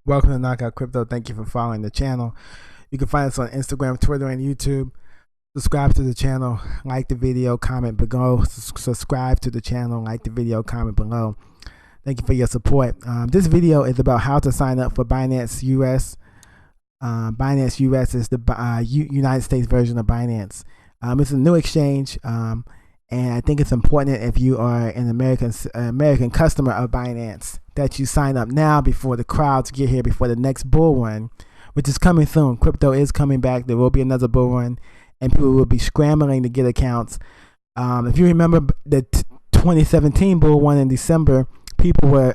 Welcome to Knockout Crypto. Thank you for following the channel. You can find us on Instagram, Twitter, and YouTube. Subscribe to the channel, like the video, comment below. Subscribe to the channel, like the video, comment below. Thank you for your support. This video is about how to sign up for Binance US. Binance US is the United States version of Binance. It's a new exchange, and I think it's important if you are an American customer of Binance that you sign up now before the crowds get here, before the next bull run, which is coming soon. Crypto is coming back. There will be another bull run, and people will be scrambling to get accounts. If you remember the 2017 bull run in December, people were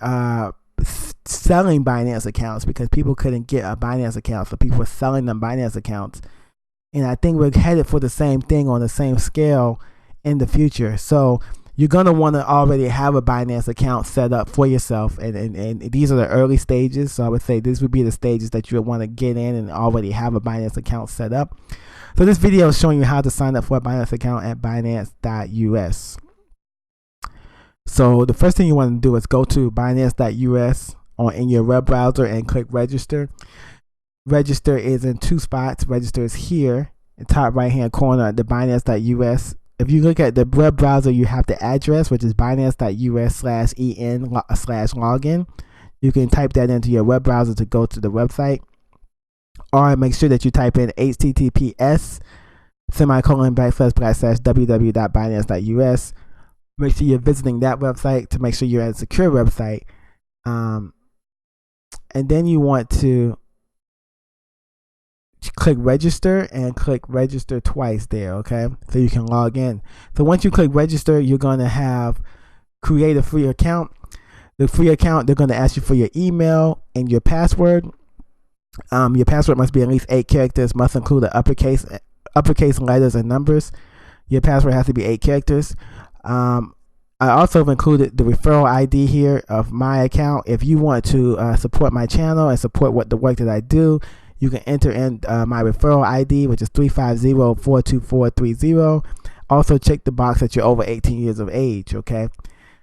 selling Binance accounts because people couldn't get a Binance account, so people were selling them Binance accounts. And I think we're headed for the same thing on the same scale in the future. So you're going to want to already have a Binance account set up for yourself, and these are the early stages. So I would say this would be the stages that you would want to get in and already have a Binance account set up. So this video is showing you how to sign up for a Binance account at Binance.us. So the first thing you want to do is go to Binance.us in your web browser and click register. Register is in two spots. Register is here in the top right hand corner at the Binance.us. If you look at the web browser, you have the address, which is binance.us/en/login. You can type that into your web browser to go to the website, or make sure that you type in https://www.binance.us. Make sure you're visiting that website to make sure you're at a secure website. And then you want to click register and click register twice there, okay? So you can log in. So once you click register, you're going to have create a free account. The free account, they're going to ask you for your email and your password. Your password must be at least 8 characters, must include the uppercase letters and numbers. Your password has to be 8 characters. I also have included the referral ID here of my account. If you want to support my channel and support the work that I do, you can enter in my referral ID, which is 350-42430. Also check the box that you're over 18 years of age, okay?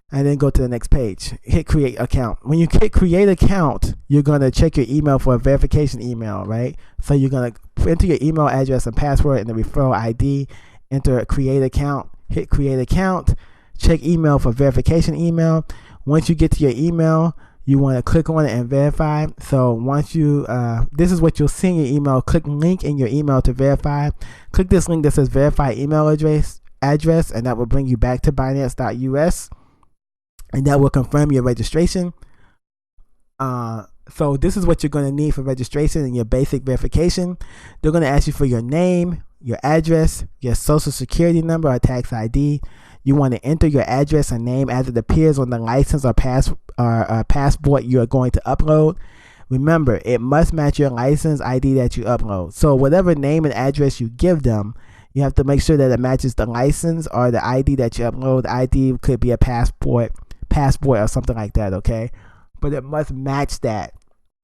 And then go to the next page. Hit create account. When you hit create account, you're going to check your email for a verification email, right? So you're going to enter your email address and password and the referral ID, enter create account, hit create account, check email for verification email. Once you get to your email, you want to click on it and verify. So once you, this is what you'll see in your email. Click link in your email to verify. Click this link that says verify email address, and that will bring you back to Binance.us, and that will confirm your registration. So this is what you're going to need for registration and your basic verification. They're going to ask you for your name, your address, your social security number or tax ID. You want to enter your address and name as it appears on the license or passport you are going to upload. Remember, it must match your license ID that you upload. So whatever name and address you give them, you have to make sure that it matches the license or the ID that you upload. The ID could be a passport or something like that, okay? But it must match that.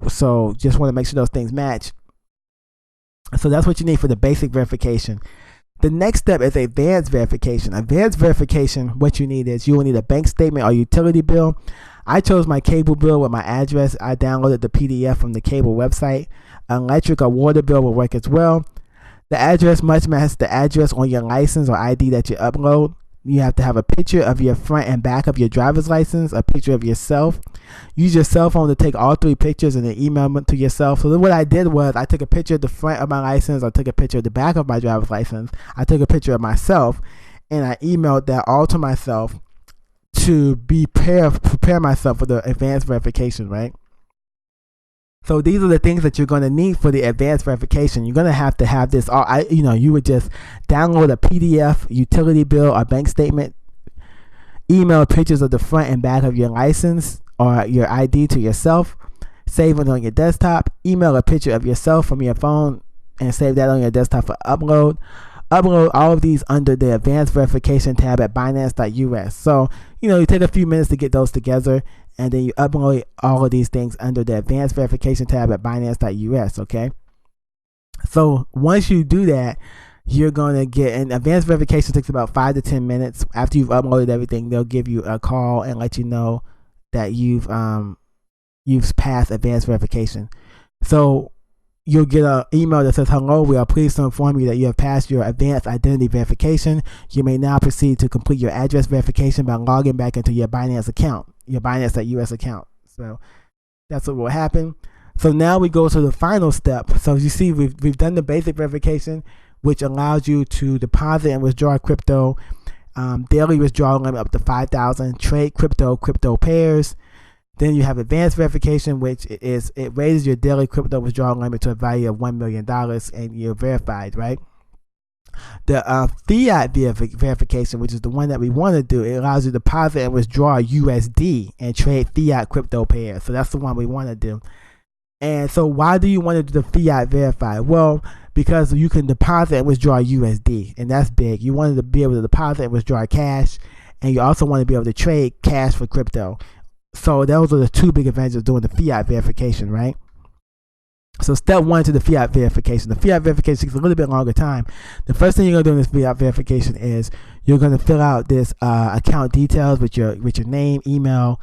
So just want to make sure those things match. So that's what you need for the basic verification. The next step is advanced verification. Advanced verification, what you need is you will need a bank statement or utility bill. I chose my cable bill with my address. I downloaded the PDF from the cable website. An electric or water bill will work as well. The address must match the address on your license or ID that you upload. You have to have a picture of your front and back of your driver's license, a picture of yourself. Use your cell phone to take all 3 pictures and then email them to yourself. So what I did was I took a picture of the front of my license, I took a picture of the back of my driver's license, I took a picture of myself, and I emailed that all to myself to prepare myself for the advanced verification, right? So these are the things that you're going to need for the advanced verification. You're going to have this. You would just download a PDF, utility bill, or bank statement, email pictures of the front and back of your license or your ID to yourself, save it on your desktop, email a picture of yourself from your phone, and save that on your desktop for upload. Upload all of these under the advanced verification tab at Binance.us. So, you take a few minutes to get those together, and then you upload all of these things under the advanced verification tab at Binance.us, okay? So once you do that, you're going to get an advanced verification. Takes about 5 to 10 minutes. After you've uploaded everything, they'll give you a call and let you know that you've you've passed advanced verification. So you'll get an email that says, hello, we are pleased to inform you that you have passed your advanced identity verification. You may now proceed to complete your address verification by logging back into your Binance account, your Binance.us account. So that's what will happen. So now we go to the final step. So as you see, we've done the basic verification, which allows you to deposit and withdraw crypto, daily withdrawal limit up to 5,000, trade crypto pairs. Then you have advanced verification, which it raises your daily crypto withdrawal limit to a value of $1 million, and you're verified, right? The fiat verification, which is the one that we want to do, it allows you to deposit and withdraw USD and trade fiat crypto pairs. So that's the one we want to do. And so why do you want to do the fiat verify? Well, because you can deposit and withdraw USD, and that's big. You wanted to be able to deposit and withdraw cash, and you also want to be able to trade cash for crypto. So those are the two big advantages of doing the fiat verification, right? So step one to the fiat verification. The fiat verification takes a little bit longer time. The first thing you're gonna do in this fiat verification is you're gonna fill out this account details with your name, email.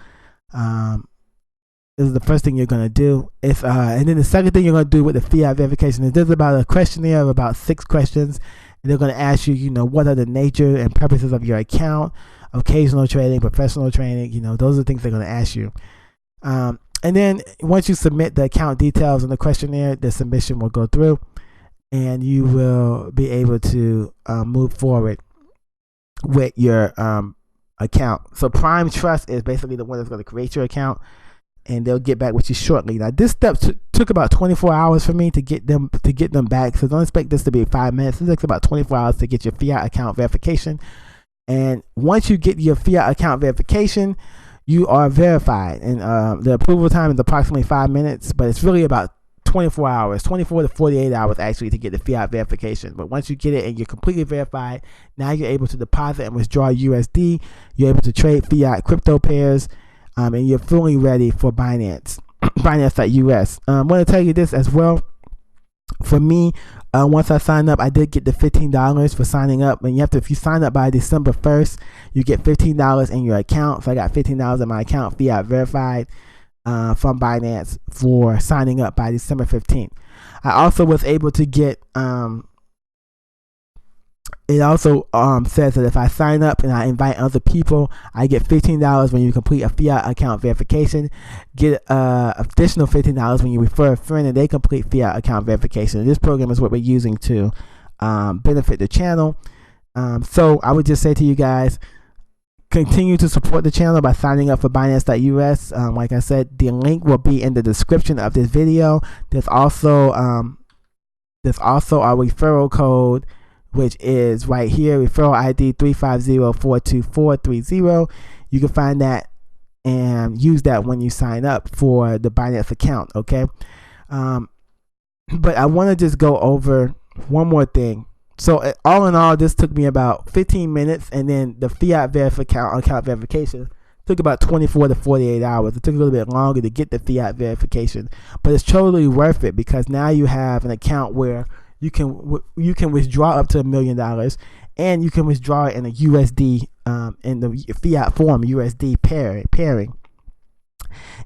This is the first thing you're gonna do. And then the second thing you're gonna do with the fiat verification is there's about a questionnaire of about 6 questions, and they're gonna ask you, what are the nature and purposes of your account, occasional trading, professional trading. Those are the things they're gonna ask you. And then once you submit the account details in the questionnaire, the submission will go through, and you will be able to move forward with your account. So Prime Trust is basically the one that's going to create your account, and they'll get back with you shortly. Now, this step took about 24 hours for me to get them back. So don't expect this to be 5 minutes. It takes about 24 hours to get your fiat account verification. And once you get your fiat account verification, you are verified, and the approval time is approximately 5 minutes, but it's really about 24 hours, 24 to 48 hours actually to get the fiat verification. But once you get it and you're completely verified, now you're able to deposit and withdraw USD. You're able to trade fiat crypto pairs, and you're fully ready for Binance, Binance.us. I want to tell you this as well. For me, once I signed up, I did get the $15 for signing up. And if you sign up by December 1st, you get $15 in your account. So I got $15 in my account, fiat verified, from Binance for signing up by December 15th. I also was able to get, it also says that if I sign up and I invite other people, I get $15 when you complete a fiat account verification. Get additional $15 when you refer a friend and they complete fiat account verification. And this program is what we're using to benefit the channel. So I would just say to you guys, continue to support the channel by signing up for Binance.us. Like I said, the link will be in the description of this video. There's also our referral code, which is right here, referral ID 350-42430. You can find that and use that when you sign up for the Binance account, okay? But I want to just go over one more thing. So all in all, this took me about 15 minutes, and then the fiat account verification took about 24 to 48 hours. It took a little bit longer to get the fiat verification, but it's totally worth it because now you have an account where you can withdraw up to $1 million, and you can withdraw it in a USD, in the fiat form, USD pairing.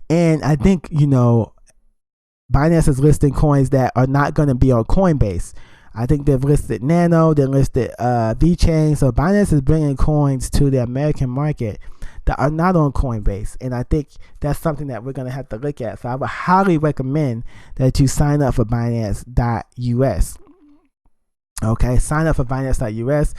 And I think, Binance is listing coins that are not going to be on Coinbase. I think they've listed Nano, they listed VeChain. So Binance is bringing coins to the American market that are not on Coinbase. And I think that's something that we're going to have to look at. So I would highly recommend that you sign up for Binance.us. Okay, sign up for Binance.us.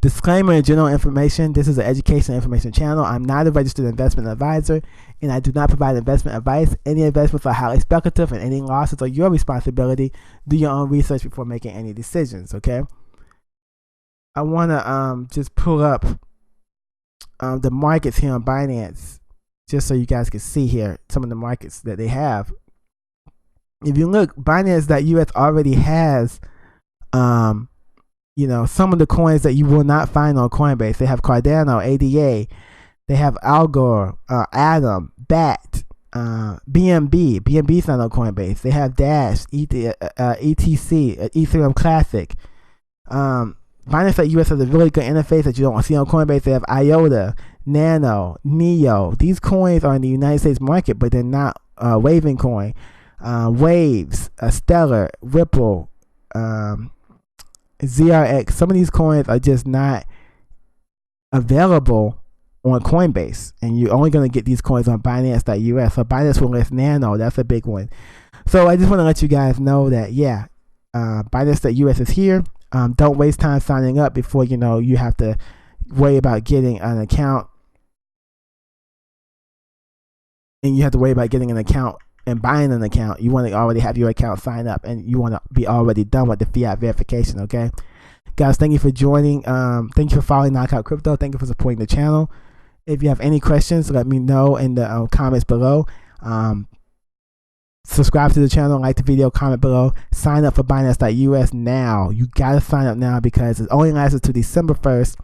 Disclaimer and general information. This is an educational information channel. I'm not a registered investment advisor, and I do not provide investment advice. Any investments are highly speculative, and any losses are your responsibility. Do your own research before making any decisions, okay? I want to just pull up the markets here on Binance, just so you guys can see here some of the markets that they have. If you look, Binance.us already has some of the coins that you will not find on Coinbase. They have Cardano, ADA, they have Algor, Atom, BAT, BNB. BNB's not on Coinbase. They have Dash, ETC, Ethereum Classic. Binance.us has a really good interface that you don't see on Coinbase. They have IOTA, Nano, Neo. These coins are in the United States market, but they're not Waving Coin, Waves, Stellar, Ripple, ZRX. Some of these coins are just not available on Coinbase, and you're only going to get these coins on Binance.us. So Binance will list Nano. That's a big one. So I just want to let you guys know that, yeah, Binance.us is here. Don't waste time signing up before you have to worry about getting an account, and you have to worry about getting an account and buying an account. You want to already have your account signed up, and you want to be already done with the fiat verification. Okay, guys, thank you for joining. Thank you for following Knockout Crypto. Thank you for supporting the channel. If you have any questions, let me know in the comments below. Subscribe to the channel, like the video, comment below. Sign up for Binance.us now. You gotta sign up now because it only lasts until December 1st.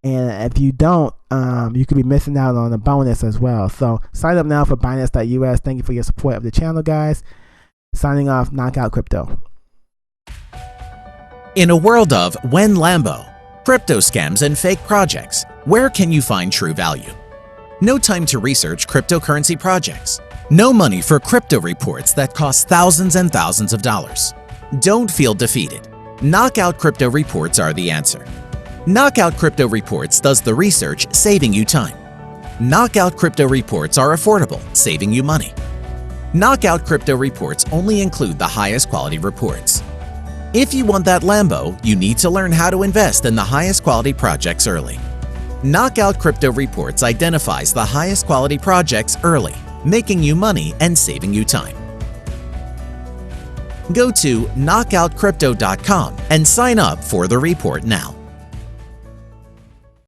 And if you don't, you could be missing out on a bonus as well. So sign up now for Binance.us. Thank you for your support of the channel, guys. Signing off, Knockout Crypto. In a world of when Lambo, crypto scams, and fake projects, where can you find true value? No time to research cryptocurrency projects. No money for crypto reports that cost thousands and thousands of dollars. Don't feel defeated. Knockout Crypto Reports are the answer. Knockout Crypto Reports does the research, saving you time. Knockout Crypto Reports are affordable, saving you money. Knockout Crypto Reports only include the highest quality reports. If you want that Lambo, you need to learn how to invest in the highest quality projects early. Knockout Crypto Reports identifies the highest quality projects early, making you money and saving you time. Go to knockoutcrypto.com and sign up for the report now.